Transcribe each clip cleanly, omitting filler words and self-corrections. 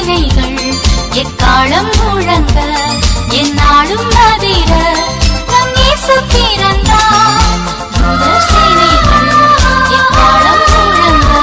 சேனைகள் எக்காலம் முழங்க எந்நாளும் அதிர நம் இயேசு பிறந்தார். தூதர் சேனைகள் எக்காலம் முழங்க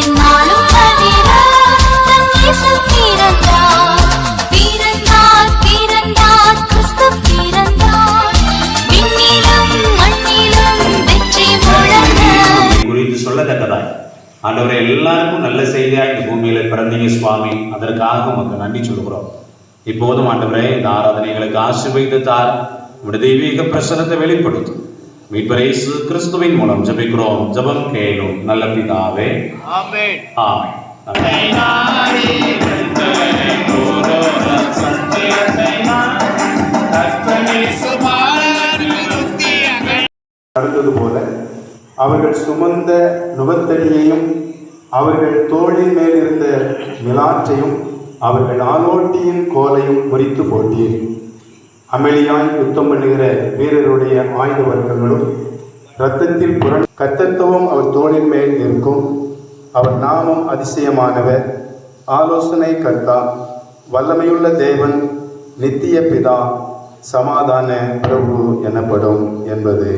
எந்நாளும் அதிர நம் இயேசு பிறந்தார். பிறந்தார் பிறந்தார் கிறிஸ்து பிறந்தார். விண்ணிலும் மண்ணிலும் வெற்றி முழங்க குறித்து சொல்லத்தக்கதாய் ஆண்டவரை எல்லாருக்கும் நல்ல செய்தியா இந்த பூமியில பிறந்தீங்க சுவாமி. அதற்காக உமக்கு நன்றி சொல்கிறோம். இப்போதும் ஆண்டவரே இந்த ஆராதனைகளுக்கு ஆசீர்வதித்தார். உடைய தெய்வீக பிரசன்னத்தை வெளிப்படுத்தும் மீட்பர் இயேசு கிறிஸ்துவின் மூலம் ஜெபிக்கிறோம். ஜெபம் கேளும் நல்ல பிதாவே. ஆமென். ஆமென். நடந்தது போல அவர்கள் சுமந்த நுகத்தடியையும் அவர்கள் தோளின் மேல் இருந்த மிலாற்றையும் அவர்கள் ஆலோட்டியின் கோலையும் முறித்து போட்டீர். அமளியாய் யுத்தம் பண்ணுகிற வீரருடைய ஆயுத வர்க்கங்களும் இரத்தத்தில் கத்தத்துவம் அவர் தோளின் மேல் இருக்கும். அவர் நாமம் அதிசயமானவர், ஆலோசனை கர்த்தா, வல்லமையுள்ள தேவன், நித்திய பிதா, சமாதான பிரபு எனப்படும் என்பது.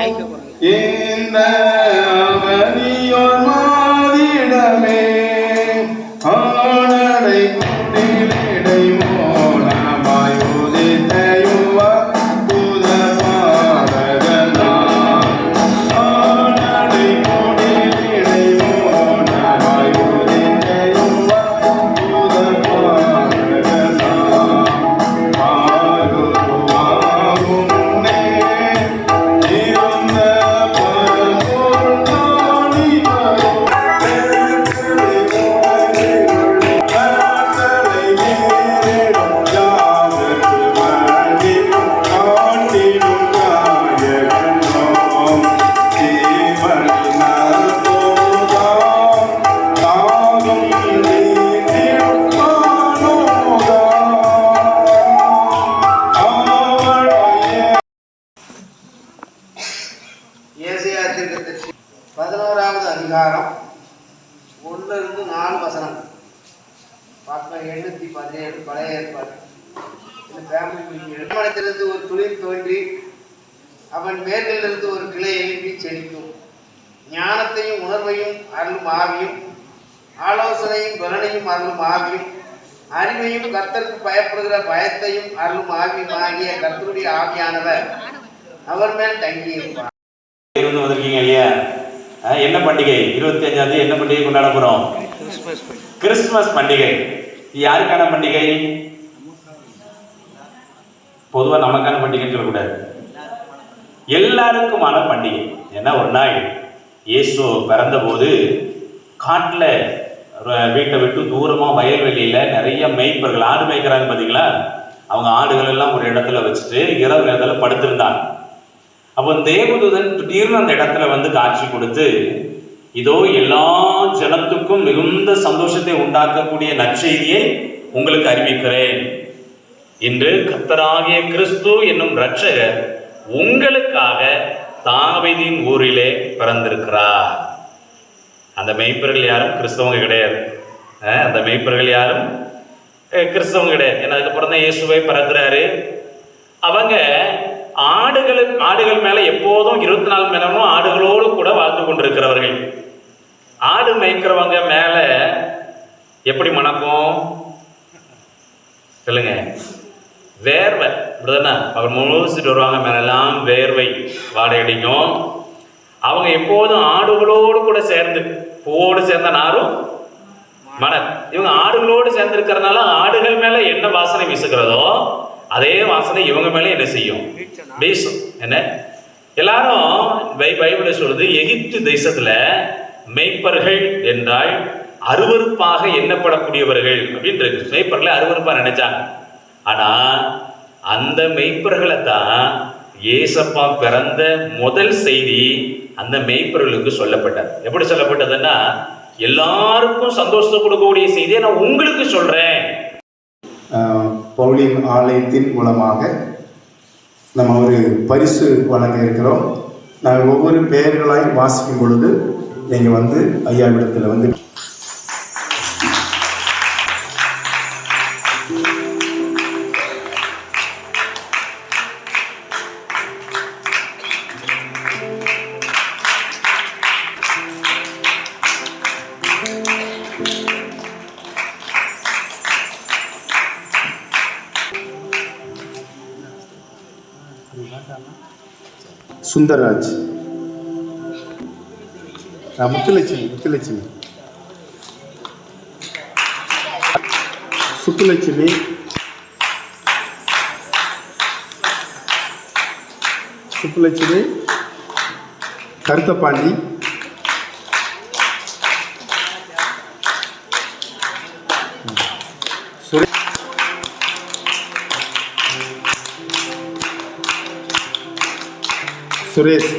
இந்த அவனியோர் மாதிடமே ஆனடை குண்டிலிடை மோனமாய் உதித்தையுவ புத பாடகனாம் ஆனடை குண்டிலிடை மோனமாய் உதித்தையுவ புத பாடகனாம் ஆகுவாகும் நே இருந்த பரம்பொருள் தானி வரும் ஏசாயா தீர்க்கதரிசி 11வது அதிகாரம் 1-4 வசனம். பக்கம் 817 பழைய ஏற்பாடு. இந்த ஃபேமிலி மீட்டிங் மனத்திலிருந்து ஒரு துளிர் தோன்றி அவன் வேர்களிலிருந்து ஒரு கிளை எழுப்பி செழிக்கும். ஞானத்தையும் உணர்வையும் அருளும் ஆவியும் ஆலோசனையும் பலனையும் அருளும் ஆவியும் அறிவையும் கர்த்தருக்கு பயப்படுகிற பயத்தையும் அருளும் ஆவியும் ஆகிய கர்த்தருடைய ஆவியானவர் அவர் மேல் தங்கியிருப்பார். இருந்து வந்திருக்கீங்க இல்லையா? என்ன பண்டிகை? 25ஆம் தேதி என்ன பண்டிகை கொண்டாட போறோம்? கிறிஸ்துமஸ் பண்டிகை. யாருக்கான பண்டிகை? பொதுவா நமக்கான பண்டிகைன்னு சொல்லக்கூடாது, எல்லாருக்குமான பண்டிகை. ஏன்னா ஒரு நாள் இயேசு பிறந்த போது காட்டில் வீட்டை விட்டு தூரமாக வயல்வெளியில் நிறைய மேய்ப்பர்கள் ஆடு மேய்க்கிறாங்க பார்த்தீங்களா, அவங்க ஆடுகள் எல்லாம் ஒரு இடத்துல வச்சுட்டு இரவு நேரத்தில் படுத்திருந்தாங்க. அப்போ தேவதூதன் திடீர்னு அந்த இடத்துல வந்து காட்சி கொடுத்து, இதோ எல்லா ஜனத்துக்கும் மிகுந்த சந்தோஷத்தை உண்டாக்கக்கூடிய நற்செய்தியை உங்களுக்கு அறிவிக்கிறேன். இன்று கர்த்தராகிய கிறிஸ்து என்னும் இரட்சகர் உங்களுக்காக தாவீதின் ஊரிலே பிறந்திருக்கிறார். அந்த மெய்ப்பர்கள் யாரும் கிறிஸ்தவங்க கிடையாது. அந்த மெய்ப்பர்கள் யாரும் கிறிஸ்தவங்க கிடையாது. ஏன்னா அதுக்கப்புறம் தான் இயேசுவை பிறக்கிறாரு. அவங்க ஆடுகள் மேல எப்போதும் 24 மணி நேரமும் ஆடுகளோடு கூட வாழ்ந்து கொண்டிருக்கிறவர்கள். ஆடு மேய்க்கிறவங்க மேல எப்படி மணக்கும் சொல்லுங்க? வேர்வை, இப்படிதானே? அவர் முழுசிட்டு வருவாங்க, மேலெல்லாம் வேர்வை வாடை அடிக்கும். அவங்க எப்போதும் ஆடுகளோடு கூட சேர்ந்து, பூவோடு சேர்ந்த நாரும் மணல். இவங்க ஆடுகளோடு சேர்ந்து இருக்கிறதுனால ஆடுகள் மேல என்ன வாசனை வீசுகிறதோ அதே வாசனை இவங்க மேலே என்ன செய்யும்? வீசும். என்ன எல்லாரும் பைபிளை சொல்லுது, எகிப்து தேசத்துல மெய்ப்பர்கள் என்றால் அருவருப்பாக எண்ணப்படக்கூடியவர்கள் அப்படின்னு இருக்கு. மெய்ப்பர்களை அருவருப்பா நினைச்சாங்க. ஆனா அந்த மெய்ப்பர்களை தான் ஏசப்பா பிறந்த முதல் செய்தி அந்த மெய்ப்பர்களுக்கு சொல்லப்பட்டது. எப்படி சொல்லப்பட்டதுன்னா, எல்லாருக்கும் சந்தோஷத்தை கொடுக்கக்கூடிய செய்தியை நான் உங்களுக்கு சொல்றேன். பவுலின் ஆலயத்தின் மூலமாக நம்ம ஒரு பரிசு வழங்க இருக்கிறோம். நாங்கள் ஒவ்வொரு பெயர்களாய் வாசிக்கும் பொழுது நீங்கள் வந்து ஐயாவிடத்தில் வந்து சுந்தர்ராஜ், முத்துலட்சுமி, சுப்புலட்சுமி, கருத்தப்பாண்டி, சுரேஷ்,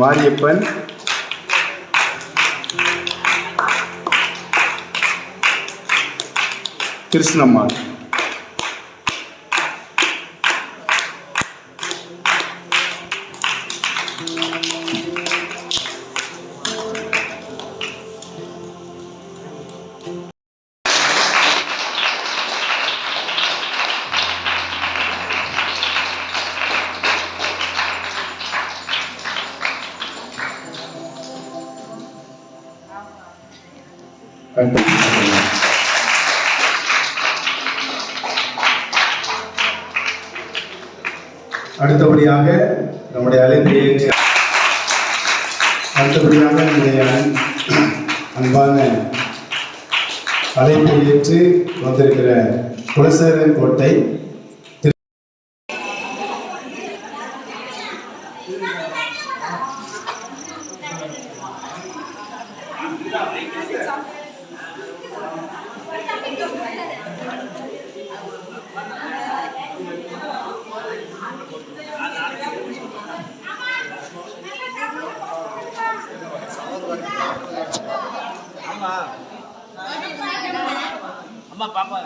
மாரியப்பன், கிருஷ்ணம்மாள், அடுத்தபடியாக நம்முடைய அன்பான அழைப்பை ஏற்று வந்திருக்கிற குலசேகரன் கோட்டை அம்மா பாப்பா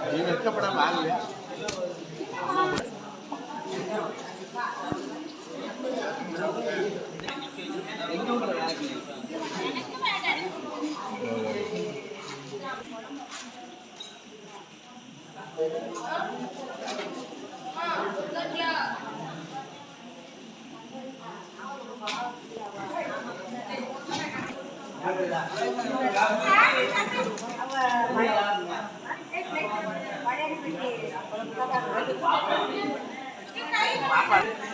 நீ வெட்கப்படாம வாங்கலையா பாப்பா